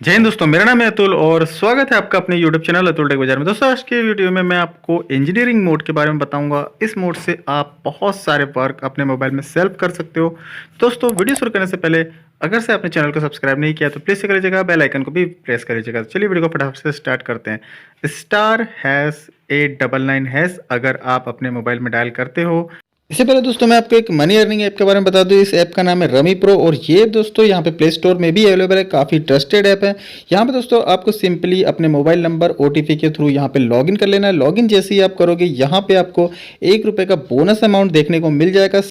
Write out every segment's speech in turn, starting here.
जय हिंद दोस्तों, मेरा नाम है अतुल और स्वागत है आपका अपने YouTube चैनल अतुल टेक बाजार में। दोस्तों आज के वीडियो में मैं आपको इंजीनियरिंग मोड के बारे में बताऊंगा। इस मोड से आप बहुत सारे वर्क अपने मोबाइल में सेल्फ कर सकते हो। दोस्तों वीडियो शुरू करने से पहले अगर से आपने चैनल को सब्सक्राइब नहीं किया तो प्लीज़ कर लीजिएगा, बेल आइकन को भी प्रेस कर लीजिएगा। चलिए वीडियो को फटाफट से स्टार्ट करते हैं। *#899# अगर आप अपने मोबाइल में डायल करते हो। इससे पहले दोस्तों मैं आपको एक मनी अर्निंग ऐप के बारे में बता दूं। इस ऐप का नाम है रमी प्रो और ये दोस्तों यहाँ पे प्ले स्टोर में भी अवेलेबल है। काफ़ी ट्रस्टेड ऐप है। यहाँ पे दोस्तों आपको सिंपली अपने मोबाइल नंबर ओटीपी के थ्रू यहाँ पे लॉगिन कर लेना है। लॉगिन जैसे ही आप करोगे यहाँ पे आपको ₹1 का बोनस अमाउंट देखने को मिल जाएगा।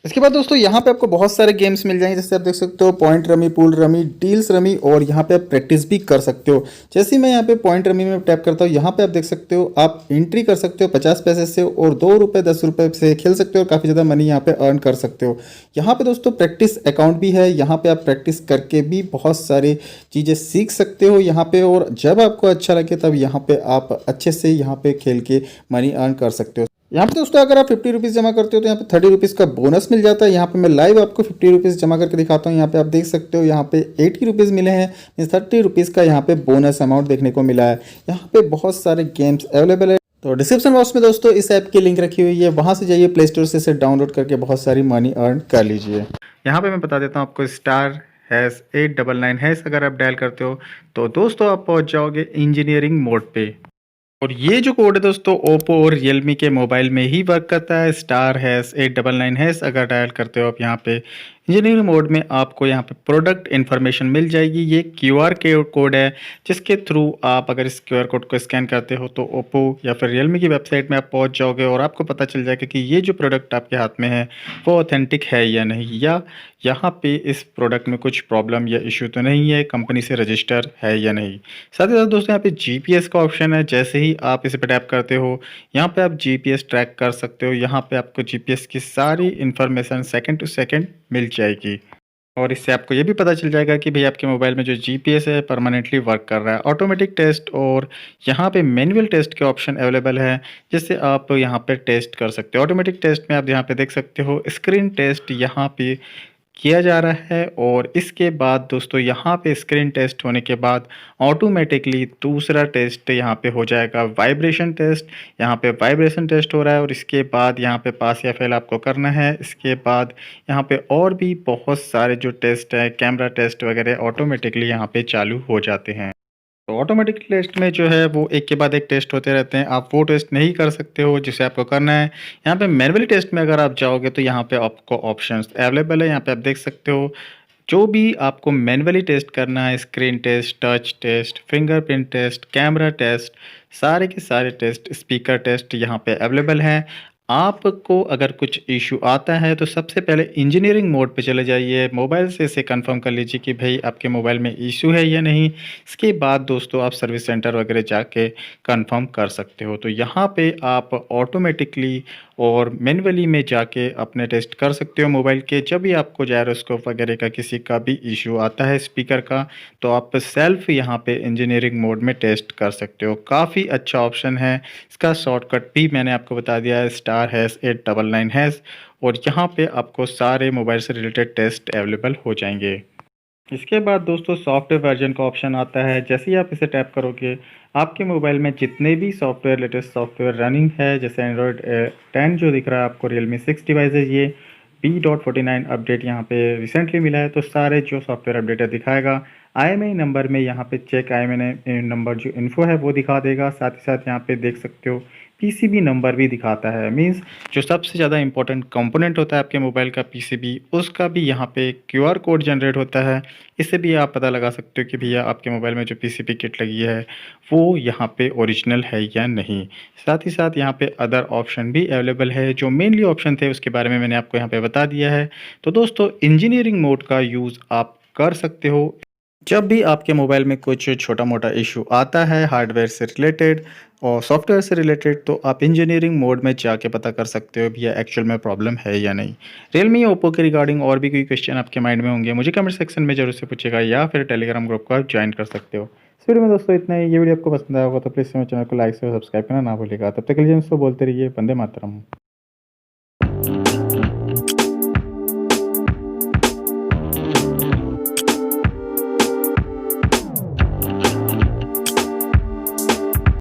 इसके बाद दोस्तों यहाँ पे आपको बहुत सारे गेम्स मिल जाएंगे, जैसे आप देख सकते हो point rummy, pool rummy, deals rummy और यहाँ पे आप प्रैक्टिस भी कर सकते हो। जैसे ही मैं यहाँ पे पॉइंट रमी में टैप करता हूँ, यहाँ पे आप देख सकते हो आप एंट्री कर सकते हो 50 पैसे से और ₹2 ₹10 से खेल सकते हो और काफ़ी ज़्यादा मनी यहाँ पे अर्न कर सकते हो। यहाँ पे दोस्तों प्रैक्टिस अकाउंट भी है, यहाँ पे आप प्रैक्टिस करके भी बहुत सारी चीज़ें सीख सकते हो यहाँ पे, और जब आपको अच्छा लगे तब यहाँ पे आप अच्छे से यहाँ पे खेल के मनी अर्न कर सकते हो। यहाँ पे दोस्तों अगर आप ₹50 जमा करते हो तो यहाँ पे ₹30 का बोनस मिल जाता है। यहाँ पे मैं लाइव आपको ₹50 जमा करके दिखाता हूँ। यहाँ पे आप देख सकते हो यहाँ पे ₹80 मिले हैं, मीन्स ₹30 का यहाँ पे बोनस अमाउंट देखने को मिला है। यहाँ पे बहुत सारे गेम्स अवेलेबल है। तो डिस्क्रिप्शन बॉक्स में दोस्तों इस ऐप की लिंक रखी हुई है, वहाँ से जाइए प्ले स्टोर से इसे डाउनलोड करके बहुत सारी मनी अर्न कर लीजिए। यहाँ पे मैं बता देता हूँ आपको *899# अगर आप डायल करते हो तो दोस्तों आप पहुँच जाओगे इंजीनियरिंग मोड पे। और ये जो कोड है दोस्तों ओप्पो और रियलमी के मोबाइल में ही वर्क करता है। *899# अगर डायल करते हो आप यहाँ पे इंजीनियरिंग मोड में, आपको यहाँ पे प्रोडक्ट इन्फॉर्मेशन मिल जाएगी। ये क्यूआर कोड है जिसके थ्रू आप अगर इस क्यूआर कोड को स्कैन करते हो तो ओप्पो या फिर रियलमी की वेबसाइट में आप पहुँच जाओगे और आपको पता चल जाएगा कि ये जो प्रोडक्ट आपके हाथ में है वो ऑथेंटिक है या नहीं, या यहाँ पे इस प्रोडक्ट में कुछ प्रॉब्लम या इशू तो नहीं है, कंपनी से रजिस्टर है या नहीं। साथ ही साथ दोस्तों यहाँ पे जीपीएस का ऑप्शन है। जैसे ही आप इस पे टैप करते हो यहाँ पे आप जीपीएस ट्रैक कर सकते हो। यहाँ पे आपको जीपीएस की सारी इन्फॉर्मेशन सेकंड टू सेकंड मिल जाएगी और इससे आपको ये भी पता चल जाएगा कि भाई आपके मोबाइल में जो जीपीएस है परमानेंटली वर्क कर रहा है। ऑटोमेटिक टेस्ट और यहाँ पे मैनुअल टेस्ट के ऑप्शन अवेलेबल है, जिससे आप यहाँ पे टेस्ट कर सकते हो। ऑटोमेटिक टेस्ट में आप यहाँ पे देख सकते हो स्क्रीन टेस्ट यहाँ पे किया जा रहा है, और इसके बाद दोस्तों यहाँ पे स्क्रीन टेस्ट होने के बाद ऑटोमेटिकली दूसरा टेस्ट यहाँ पे हो जाएगा वाइब्रेशन टेस्ट। यहाँ पे वाइब्रेशन टेस्ट हो रहा है और इसके बाद यहाँ पे पास या फेल आपको करना है। इसके बाद यहाँ पे और भी बहुत सारे जो टेस्ट है, कैमरा टेस्ट वगैरह ऑटोमेटिकली यहाँ पे चालू हो जाते हैं। तो ऑटोमेटिक टेस्ट में जो है वो एक के बाद एक टेस्ट होते रहते हैं। आप वो टेस्ट नहीं कर सकते हो जिसे आपको करना है। यहाँ पे मैनुअली टेस्ट में अगर आप जाओगे तो यहाँ पे आपको ऑप्शंस अवेलेबल है। यहाँ पे आप देख सकते हो जो भी आपको मैनुअली टेस्ट करना है, screen test, touch test, fingerprint test, camera test, सारे के सारे टेस्ट, स्पीकर टेस्ट यहाँ पे अवेलेबल हैं। आपको अगर कुछ इशू आता है तो सबसे पहले इंजीनियरिंग मोड पे चले जाइए, मोबाइल से इसे कंफर्म कर लीजिए कि भाई आपके मोबाइल में इशू है या नहीं। इसके बाद दोस्तों आप सर्विस सेंटर वगैरह जाके कंफर्म कर सकते हो। तो यहाँ पे आप ऑटोमेटिकली और मैन्युअली में जाके अपने टेस्ट कर सकते हो मोबाइल के। जब भी आपको जायरोस्कोप वगैरह का किसी का भी इशू आता है स्पीकर का, तो आप सेल्फ यहाँ पे इंजीनियरिंग मोड में टेस्ट कर सकते हो। काफ़ी अच्छा ऑप्शन है। इसका शॉर्टकट भी मैंने आपको बता दिया है, *899#, और यहाँ पे आपको सारे मोबाइल से रिलेटेड टेस्ट अवेलेबल हो जाएंगे। इसके बाद दोस्तों सॉफ्टवेयर वर्जन का ऑप्शन आता है। जैसे ही आप इसे टैप करोगे आपके मोबाइल में जितने भी सॉफ्टवेयर, लेटेस्ट सॉफ्टवेयर रनिंग है, जैसे एंड्रॉयड 10 जो दिख रहा है आपको, रियलमी 6 डिवाइस है, ये P.49 अपडेट यहाँ पे रिसेंटली मिला है, तो सारे जो सॉफ्टवेयर अपडेट है दिखाएगा। IMEI नंबर में यहाँ पे चेक IMEI नंबर जो इन्फो है वो दिखा देगा। साथ ही साथ यहाँ पे देख सकते हो पीसीबी नंबर भी दिखाता है। मींस जो सबसे ज़्यादा इंपॉर्टेंट कंपोनेंट होता है आपके मोबाइल का पीसीबी, उसका भी यहाँ पे क्यूआर कोड जनरेट होता है। इससे भी आप पता लगा सकते हो कि भैया आपके मोबाइल में जो पीसीबी किट लगी है वो यहाँ पे ओरिजिनल है या नहीं। साथ ही साथ यहाँ पे अदर ऑप्शन भी अवेलेबल है। जो मेनली ऑप्शन थे उसके बारे में मैंने आपको यहाँ पे बता दिया है। तो दोस्तों इंजीनियरिंग मोड का यूज़ आप कर सकते हो जब भी आपके मोबाइल में कुछ छोटा मोटा इशू आता है हार्डवेयर से रिलेटेड और सॉफ्टवेयर से रिलेटेड, तो आप इंजीनियरिंग मोड में जाके पता कर सकते हो भैया एक्चुअल में प्रॉब्लम है या नहीं। रियलमी ओप्पो के रिगार्डिंग और भी कोई क्वेश्चन आपके माइंड में होंगे, मुझे कमेंट सेक्शन में जरूर से पूछेगा, या फिर टेलीग्राम ग्रुप को आप ज्वाइन कर सकते हो। इस वीडियो में दोस्तों इतना ही। ये वीडियो आपको पसंद आया होगा तो प्लीज़ मेरे चैनल को लाइक से सब्सक्राइब करना ना भूलिएगा। तब तक के लिए दोस्तों बोलते रहिए वंदे मातरम।